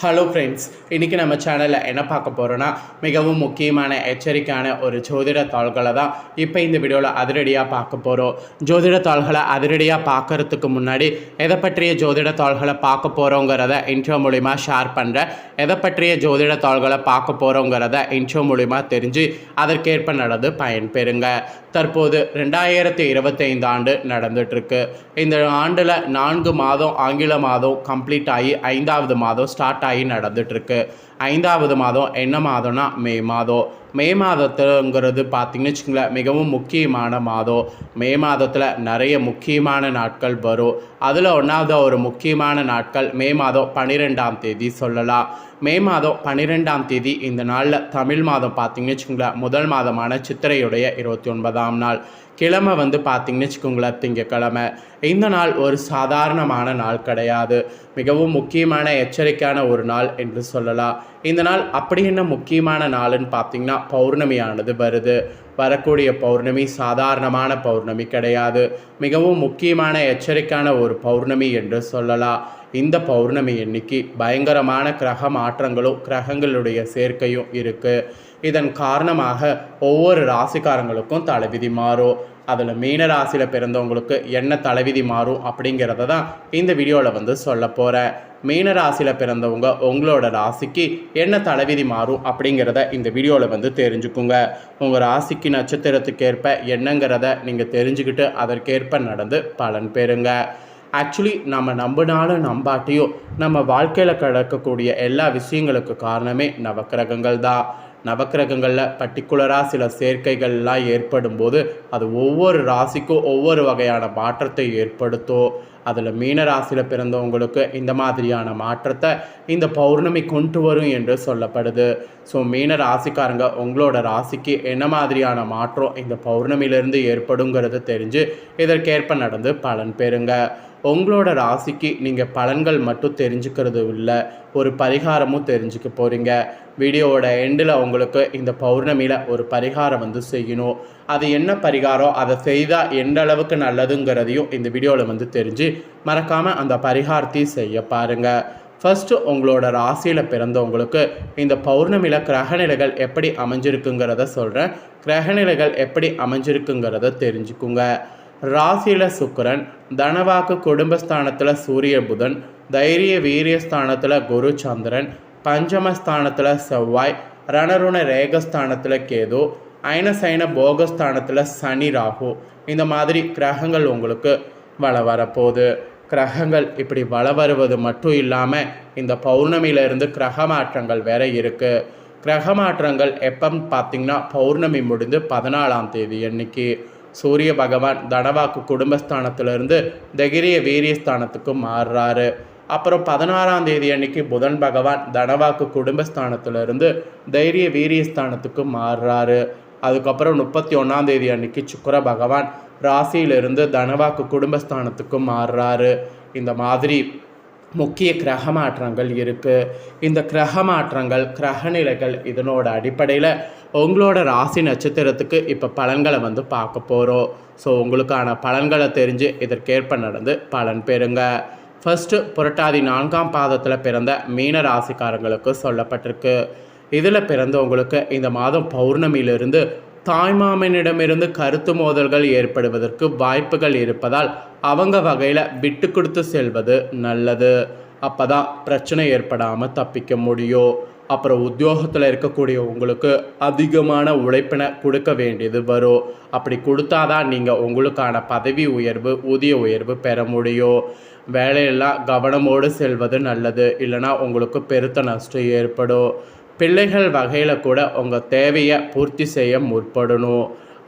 Hello friends, இன்றைக்கி நம்ம சேனலில் என்ன பார்க்க போகிறோன்னா மிகவும் முக்கியமான எச்சரிக்கையான ஒரு ஜோதிட தாள்களை தான் இப்போ இந்த வீடியோவில் அதிரடியாக பார்க்க போகிறோம். ஜோதிட தாள்களை அதிரடியாக பார்க்குறதுக்கு முன்னாடி எதை பற்றிய ஜோதிட தாள்களை பார்க்க போகிறோங்கிறத இன்ட்ரோ மூலிமா ஷேர் பண்ணுறேன். எதை பற்றிய ஜோதிட தாள்களை பார்க்க போகிறோங்கிறத இன்ட்ரோ மூலிமா தெரிஞ்சு அதற்கேற்ப நடந்து பயன்பெறுங்க. தற்போது 2025 ஆண்டு நடந்துகிட்ருக்கு. இந்த ஆண்டில் 4 மாதம் ஆங்கில மாதம் கம்ப்ளீட் ஆகி 5வது மாதம் ஸ்டார்ட் ஆகி நடந்துகிட்ருக்கு. 5வது மாதம் என்ன மாதம்னா மே மாதம். மே மாதத்துங்கிறது பார்த்திங்கன்னு வச்சுக்கோங்களேன், மிகவும் முக்கியமான மாதம். மே மாதத்தில் நிறைய முக்கியமான நாட்கள் வரும். அதில் ஒன்றாவது ஒரு முக்கியமான நாட்கள் மே மாதம் 12ஆம் தேதி சொல்லலாம். மே மாதம் 12ஆம் தேதி இந்த நாளில் தமிழ் மாதம் பார்த்திங்கன்னு வச்சுக்கோங்களேன், முதல் மாதமான சித்திரையுடைய 29ஆம் நாள். கிழமை பார்த்திங்கன்னு வச்சுக்கோங்களேன் திங்கக்கிழமை. இந்த நாள் ஒரு சாதாரணமான நாள் கிடையாது. மிகவும் முக்கியமான எச்சரிக்கையான ஒரு நாள் என்று சொல்லலாம். இந்த நாள் அப்படி என்ன முக்கியமான நாளுன்னு பார்த்திங்கன்னா, பௌர்ணமியானது வருது. வரக்கூடிய பௌர்ணமி சாதாரணமான பௌர்ணமி கிடையாது. மிகவும் முக்கியமான எச்சரிக்கையான ஒரு பௌர்ணமி என்று சொல்லலாம். இந்த பௌர்ணமி எண்ணிக்கை பயங்கரமான கிரக மாற்றங்களும் கிரகங்களுடைய சேர்க்கையும் இருக்குது. இதன் காரணமாக ஒவ்வொரு ராசிக்காரங்களுக்கும் தலைவிதி மாறும். அதில் மீன ராசியில் பிறந்தவங்களுக்கு என்ன தலைவிதி மாறும் அப்படிங்கிறத தான் இந்த வீடியோவில் சொல்ல போகிறேன். மீன ராசியில் பிறந்தவங்க உங்களோட ராசிக்கு என்ன தலைவிதி மாறும் அப்படிங்கிறத இந்த வீடியோவில் தெரிஞ்சுக்குங்க. உங்கள் ராசிக்கு நட்சத்திரத்துக்கேற்ப என்னங்கிறத நீங்கள் தெரிஞ்சுக்கிட்டு அதற்கேற்ப நடந்து பலன் பெறுங்க. ஆக்சுவலி நம்ம நம்பினாலும் நம்பாட்டியும் நம்ம வாழ்க்கையில் கிடக்கக்கூடிய எல்லா விஷயங்களுக்கு காரணமே நவக்கிரகங்கள் தான். நவக்கிரகங்களில் பர்டிகுலராக சில சேர்க்கைகள்லாம் ஏற்படும் போது அது ஒவ்வொரு ராசிக்கும் ஒவ்வொரு வகையான மாற்றத்தை ஏற்படுத்தும். அதில் மீன ராசியில் பிறந்தவங்களுக்கு இந்த மாதிரியான மாற்றத்தை இந்த பௌர்ணமி கொண்டு வரும் என்று சொல்லப்படுது. ஸோ மீன ராசிக்காரங்க உங்களோட ராசிக்கு என்ன மாதிரியான மாற்றம் இந்த பௌர்ணமியிலேருந்து ஏற்படுங்கிறது தெரிஞ்சு இதற்கேற்ப நடந்து பலன் பெறுங்க. உங்களோட ராசிக்கு நீங்கள் பலன்கள் மட்டும் தெரிஞ்சுக்கிறது இல்லை, ஒரு பரிகாரமும் தெரிஞ்சுக்க போகிறீங்க. வீடியோவோட எண்டில் உங்களுக்கு இந்த பௌர்ணமியில் ஒரு பரிகாரம் செய்யணும். அது என்ன பரிகாரம், அதை செய்தால் எந்த அளவுக்கு நல்லதுங்கிறதையும் இந்த வீடியோவில் தெரிஞ்சு மறக்காமல் அந்த பரிகாரத்தையும் செய்ய பாருங்கள். ஃபஸ்ட்டு உங்களோட ராசியில் பிறந்தவங்களுக்கு இந்த பௌர்ணமியில் கிரகநிலைகள் எப்படி அமைஞ்சிருக்குங்கிறத சொல்கிறேன். கிரகநிலைகள் எப்படி அமைஞ்சிருக்குங்கிறத தெரிஞ்சுக்குங்க. ராசியில் சுக்கிரன், தனவாக்கு குடும்பஸ்தானத்தில் சூரிய புதன், தைரிய வீரியஸ்தானத்தில் குரு சந்திரன், பஞ்சமஸ்தானத்தில் செவ்வாய், ரணருண ரேகஸ்தானத்தில் கேது, ஐனசைன போகஸ்தானத்தில் சனி ராகு. இந்த மாதிரி கிரகங்கள் உங்களுக்கு வள வரப்போகுது. கிரகங்கள் இப்படி வள வருவது மட்டும் இல்லாமல் இந்த பௌர்ணமியிலிருந்து கிரக மாற்றங்கள் வேற இருக்குது. கிரக மாற்றங்கள் எப்போன்னு பார்த்திங்கன்னா, பௌர்ணமி முடிந்து 14ஆம் தேதி அன்னைக்கு சூரிய பகவான் தனவாக்கு குடும்பஸ்தானத்திலிருந்து தைரிய வீரியஸ்தானத்துக்கு மாறுறாரு. அப்புறம் 16ஆம் தேதி அன்னைக்கு புதன் பகவான் தனவாக்கு குடும்பஸ்தானத்திலிருந்து தைரிய வீரியஸ்தானத்துக்கு மாறுறாரு. அதுக்கப்புறம் 31ஆம் தேதி அன்னைக்கு சுக்கிர பகவான் ராசியிலிருந்து தனவாக்கு குடும்பஸ்தானத்துக்கு மாறுறாரு. இந்த மாதிரி முக்கிய கிரக மாற்றங்கள் இருக்குது. இந்த கிரக மாற்றங்கள் கிரகநிலைகள் இதனோட அடிப்படையில் உங்களோட ராசி நட்சத்திரத்துக்கு இப்போ பலன்களை பார்க்க போகிறோம். ஸோ உங்களுக்கான பலன்களை தெரிஞ்சு இதற்கேற்ப நடந்து பலன் பெறுங்க. ஃபஸ்ட்டு புரட்டாதி 4ஆம் பாதத்தில் பிறந்த மீன ராசிக்காரங்களுக்கு சொல்லப்பட்டிருக்கு. இதில் பிறந்தவங்களுக்கு இந்த மாதம் பௌர்ணமியிலிருந்து தாய்மாமனிடமிருந்து கருத்து மோதல்கள் ஏற்படுவதற்கு வாய்ப்புகள் இருப்பதால் அவங்க வகையில் விட்டு கொடுத்து செல்வது நல்லது. அப்போ தான் பிரச்சனை ஏற்படாமல் தப்பிக்க முடியும். அப்புறம் உத்தியோகத்தில் இருக்கக்கூடிய உங்களுக்கு அதிகமான உழைப்பினை கொடுக்க வேண்டியது வரும். அப்படி கொடுத்தாதான் நீங்கள் உங்களுக்கான பதவி உயர்வு ஊதிய உயர்வு பெற முடியும். வேலையெல்லாம் கவனமோடு செல்வது நல்லது, இல்லைனா உங்களுக்கு பெருத்த நஷ்டம் ஏற்படும். பிள்ளைகள் வகையில் கூட உங்கள் தேவையை பூர்த்தி செய்ய முற்படணும்.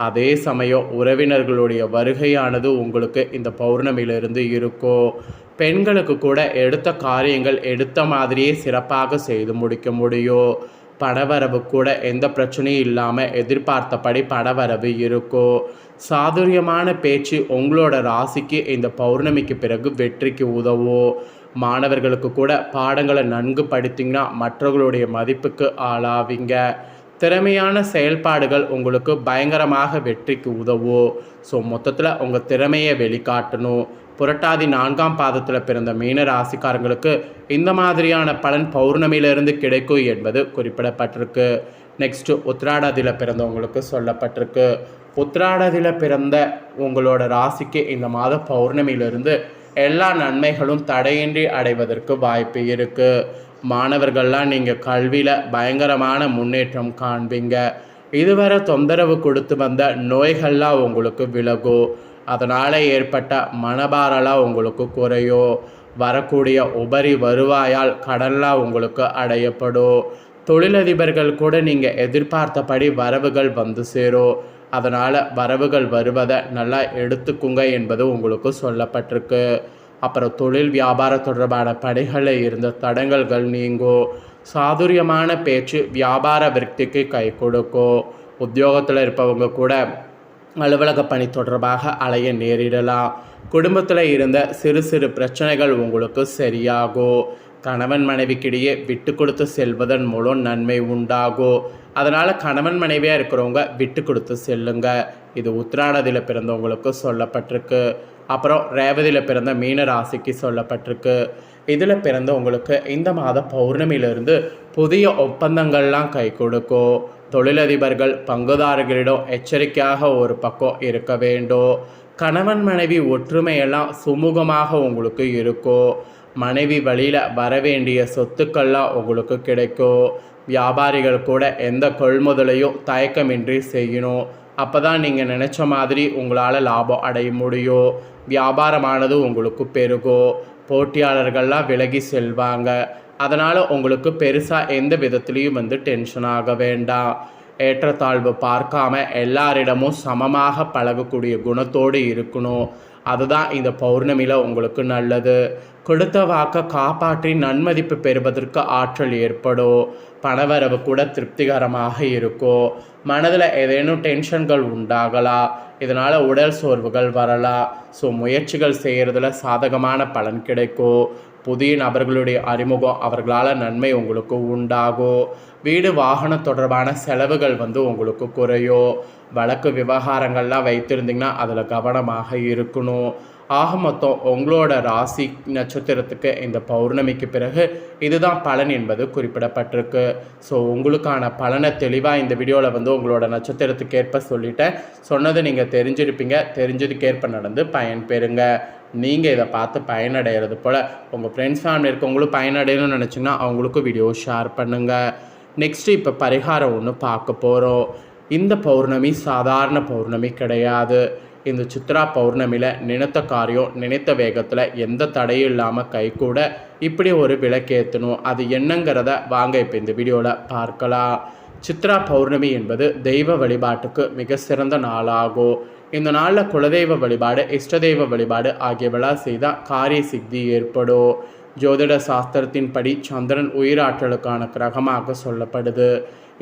அதே சமயம் உறவினர்களுடைய வருகையானது உங்களுக்கு இந்த பௌர்ணமியிலிருந்து இருக்கும். பெண்களுக்கு கூட எடுத்த காரியங்கள் எடுத்த மாதிரியே சிறப்பாக செய்து முடிக்க முடியும். பணவரவு கூட எந்த பிரச்சனையும் இல்லாமல் எதிர்பார்த்தபடி பணவரவு இருக்கும். சாதுரியமான பேச்சு உங்களோட ராசிக்கு இந்த பௌர்ணமிக்கு பிறகு வெற்றிக்கு உதவும். மாணவர்களுக்கு கூட பாடங்களை நன்கு படித்தீங்கன்னா மற்றவர்களுடைய மதிப்புக்கு ஆளாவீங்க. திறமையான செயல்பாடுகள் உங்களுக்கு பயங்கரமாக வெற்றிக்கு உதவும். ஸோ மொத்தத்தில் உங்கள் திறமையை வெளிக்காட்டணும். புரட்டாதி 4ஆம் பாதத்தில் பிறந்த மீன ராசிக்காரங்களுக்கு இந்த மாதிரியான பலன் பௌர்ணமியிலிருந்து கிடைக்கும் என்பது குறிப்பிடப்பட்டிருக்கு. நெக்ஸ்ட்டு உத்திராடத்தில் பிறந்தவங்களுக்கு சொல்லப்பட்டிருக்கு. உத்திராடத்தில் பிறந்த உங்களோட ராசிக்கு இந்த மாத பௌர்ணமியிலிருந்து எல்லா நன்மைகளும் தடையின்றி அடைவதற்கு வாய்ப்பு இருக்குது. மாணவர்கள்லாம் நீங்கள் கல்வியில் பயங்கரமான முன்னேற்றம் காண்பீங்க. இதுவரை தொந்தரவு கொடுத்து வந்த நோய்கள்லாம் உங்களுக்கு விலகும். அதனால் ஏற்பட்ட மனபாரெல்லாம் உங்களுக்கு குறையும். வரக்கூடிய உபரி வருவாயால் கடன்லாம் உங்களுக்கு அடையப்படும். தொழிலதிபர்கள் கூட நீங்கள் எதிர்பார்த்தபடி வரவுகள் வந்து சேரும். அதனால் வரவுகள் வருவதை நல்லா எடுத்துக்குங்க என்பது உங்களுக்கு சொல்லப்பட்டிருக்கு. அப்புறம் தொழில் வியாபார தொடர்பான பணிகளில் இருந்த தடங்கல்கள் நீங்கும். சாதுரியமான பேச்சு வியாபார விருத்திக்கு கை கொடுக்கும். உத்தியோகத்தில் இருப்பவங்க கூட அலுவலக பணி தொடர்பாக அலைய நேரிடலாம். குடும்பத்தில் இருந்த சிறு சிறு பிரச்சனைகள் உங்களுக்கு சரியாகும். கணவன் மனைவிக்கிடையே விட்டு கொடுத்து செல்வதன் மூலம் நன்மை உண்டாகும். அதனால் கணவன் மனைவியாக இருக்கிறவங்க விட்டு கொடுத்து செல்லுங்க. இது உத்திராடத்தில் பிறந்தவங்களுக்கு சொல்லப்பட்டிருக்கு. அப்புறம் ரேவதியில் பிறந்த மீன ராசிக்கு சொல்லப்பட்டிருக்கு. இதில் பிறந்தவங்களுக்கு இந்த மாத பௌர்ணமியிலிருந்து புதிய ஒப்பந்தங்கள்லாம் கை கொடுக்கும். தொழிலதிபர்கள் பங்குதாரர்களிடம் எச்சரிக்கையாக ஒரு பக்கம் இருக்க வேண்டும். கணவன் மனைவி ஒற்றுமையெல்லாம் சுமூகமாக உங்களுக்கு இருக்கும். மனைவி வழியில் வரவேண்டிய சொத்துக்கள்லாம் உங்களுக்கு கிடைக்கும். வியாபாரிகள் கூட எந்த கொள்முதலையும் தயக்கமின்றி செய்யணும். அப்போ தான் நீங்கள் நினச்ச மாதிரி உங்களால் லாபம் அடைய முடியும். வியாபாரமானது உங்களுக்கு பெருகும். போட்டியாளர்கள்லாம் விலகி செல்வாங்க. அதனால் உங்களுக்கு பெருசாக எந்த விதத்துலேயும் டென்ஷன் ஆக வேண்டாம். ஏற்றத்தாழ்வு பார்க்காம எல்லாரிடமும் சமமாக பழகக்கூடிய குணத்தோடு இருக்கணும். அதுதான் இந்த பௌர்ணமியில் உங்களுக்கு நல்லது. கொடுத்த வாக்கை காப்பாற்றி நன்மதிப்பு பெறுவதற்கு ஆற்றல் ஏற்படும். பணவரவு கூட திருப்திகரமாக இருக்கும். மனதில் ஏதேனும் டென்ஷன்கள் உண்டாகலாம். இதனால் உடல் சோர்வுகள் வரலாம். ஸோ முயற்சிகள் செய்கிறதுல சாதகமான பலன் கிடைக்கும். புதிய நபர்களுடைய அறிமுகம் அவர்களால் நன்மை உங்களுக்கு உண்டாகும். வீடு வாகனம் தொடர்பான செலவுகள் உங்களுக்கு குறையும். வழக்கு விவகாரங்கள்லாம் வைத்திருந்தீங்கன்னா அதில் கவனமாக இருக்கணும். ஆக மொத்தம் உங்களோட ராசி நட்சத்திரத்துக்கு இந்த பௌர்ணமிக்கு பிறகு இதுதான் பலன் என்பது குறிப்பிடப்பட்டிருக்கு. ஸோ உங்களுக்கான பலனை தெளிவாக இந்த வீடியோவில் உங்களோட நட்சத்திரத்துக்கு ஏற்ப சொல்லிட்டேன். சொன்னதை நீங்கள் தெரிஞ்சிருப்பீங்க. தெரிஞ்சதுக்கேற்ப நடந்து பயன்பெறுங்க. நீங்கள் இதை பார்த்து பயனடைகிறது போல் உங்கள் ஃப்ரெண்ட்ஸ் ஃபேமிலி இருக்கவங்களும் பயனடையணும்னு நினச்சிங்கன்னா அவங்களுக்கும் வீடியோ ஷேர் பண்ணுங்கள். நெக்ஸ்ட்டு இப்போ பரிகாரம் ஒன்று பார்க்க போகிறோம். இந்த பௌர்ணமி சாதாரண பௌர்ணமி கிடையாது. இந்த சித்ரா பௌர்ணமியில் நினைத்த காரியம் நினைத்த வேகத்தில் எந்த தடையும் இல்லாமல் கைகூட இப்படி ஒரு விளக்கேற்றணும். அது என்னங்கிறத வாங்க இப்போ இந்த வீடியோவில் பார்க்கலாம். சித்ரா பௌர்ணமி என்பது தெய்வ வழிபாட்டுக்கு மிக சிறந்த நாளாகும். இந்த நாளில் குலதெய்வ வழிபாடு இஷ்ட தெய்வ வழிபாடு ஆகியவெல்லாம் செய்தால் காரிய சித்தி ஏற்படும். ஜோதிட சாஸ்திரத்தின்படி சந்திரன் உயிராற்றலுக்கான கிரகமாக சொல்லப்படுது.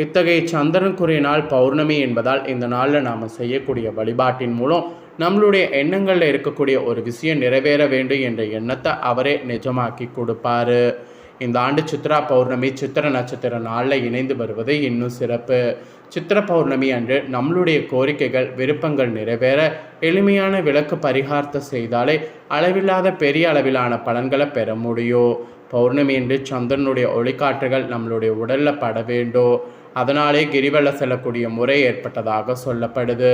இத்தகைய சந்திரனுக்குரிய நாள் பௌர்ணமி என்பதால் இந்த நாளில் நாம் செய்யக்கூடிய வழிபாட்டின் மூலம் நம்மளுடைய எண்ணங்களில் இருக்கக்கூடிய ஒரு விஷயம் நிறைவேற வேண்டும் என்ற எண்ணத்தை அவரே நிஜமாக்கி கொடுப்பாரு. இந்த ஆண்டு சித்ரா பௌர்ணமி சித்திர நட்சத்திர நாளில் இணைந்து வருவது இன்னும் சிறப்பு. சித்திர பௌர்ணமி அன்று நம்மளுடைய கோரிக்கைகள் விருப்பங்கள் நிறைவேற எளிமையான விளக்கு பரிகாரத்தை செய்தாலே அளவில்லாத பெரிய அளவிலான பலன்களை பெற முடியும். பௌர்ணமி என்று சந்திரனுடைய ஒளிக்காற்றுகள் நம்மளுடைய உடலில் பட வேண்டும். அதனாலே கிரிவல செல்லக்கூடிய முறை ஏற்பட்டதாக சொல்லப்படுது.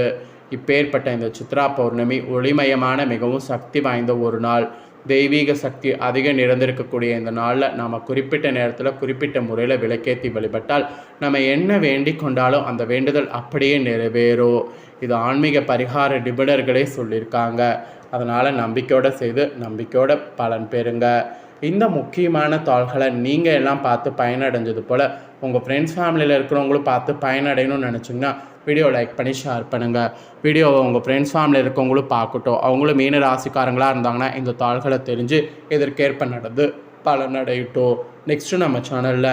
இப்பேற்பட்ட இந்த சித்ரா பௌர்ணமி ஒளிமயமான மிகவும் சக்தி வாய்ந்த ஒரு நாள். தெய்வீக சக்தி அதிகம் நிறைந்திருக்கக்கூடிய இந்த நாளில் நாம் குறிப்பிட்ட நேரத்தில் குறிப்பிட்ட முறையில் விளக்கேற்றி வழிபட்டால் நம்ம என்ன வேண்டிக் கொண்டாலும் அந்த வேண்டுதல் அப்படியே நிறைவேறும். இது ஆன்மீக பரிகார நிபுணர்களே சொல்லியிருக்காங்க. அதனால் நம்பிக்கையோடு செய்து நம்பிக்கையோட பலன் பெறுங்க. இந்த முக்கியமான தாள்களை நீங்கள் எல்லாம் பார்த்து பயனடைஞ்சது போல் உங்கள் ஃப்ரெண்ட்ஸ் ஃபேமிலியில் இருக்கிறவங்களும் பார்த்து பயனடையணும்னு நினச்சிங்கன்னா வீடியோ லைக் பண்ணி ஷேர் பண்ணுங்கள். வீடியோவை உங்கள் ஃப்ரெண்ட்ஸ் ஃபேமிலியில் இருக்கவங்களும் பார்க்கட்டும். அவங்களும் மீன ராசிக்காரங்களாக இருந்தாங்கன்னா இந்த தாள்களை தெரிஞ்சு இதற்கேற்ப நடந்து பலனடையட்டும். நெக்ஸ்ட்டு நம்ம சேனலில்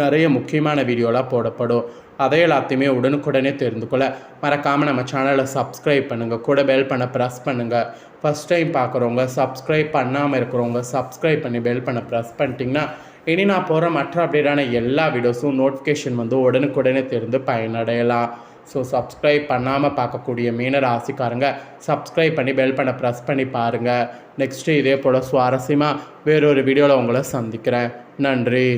நிறைய முக்கியமான வீடியோலாம் போடப்படும். அதை எல்லாத்தையுமே உடனுக்குடனே தெரிந்து கொள்ள மறக்காமல் நம்ம சேனலை சப்ஸ்கிரைப் பண்ணுங்கள். கூட பெல் பண்ண ப்ரெஸ் பண்ணுங்கள். ஃபஸ்ட் டைம் பார்க்குறவங்க சப்ஸ்கிரைப் பண்ணாமல் இருக்கிறவங்க சப்ஸ்கிரைப் பண்ணி பெல் பண்ண ப்ரெஸ் பண்ணிட்டிங்கன்னா இனி நான் போகிற மற்ற அப்டேட்டான எல்லா வீடியோஸும் நோட்டிஃபிகேஷன் உடனுக்குடனே தெரிந்து பயனடையலாம். ஸோ சப்ஸ்கிரைப் பண்ணாமல் பார்க்கக்கூடிய மீன ராசிக்காரங்க சப்ஸ்கிரைப் பண்ணி பெல் பண்ண ப்ரெஸ் பண்ணி பாருங்கள். நெக்ஸ்ட்டு இதே போல் சுவாரஸ்யமாக வேறொரு வீடியோவில் உங்களை சந்திக்கிறேன். நன்றி.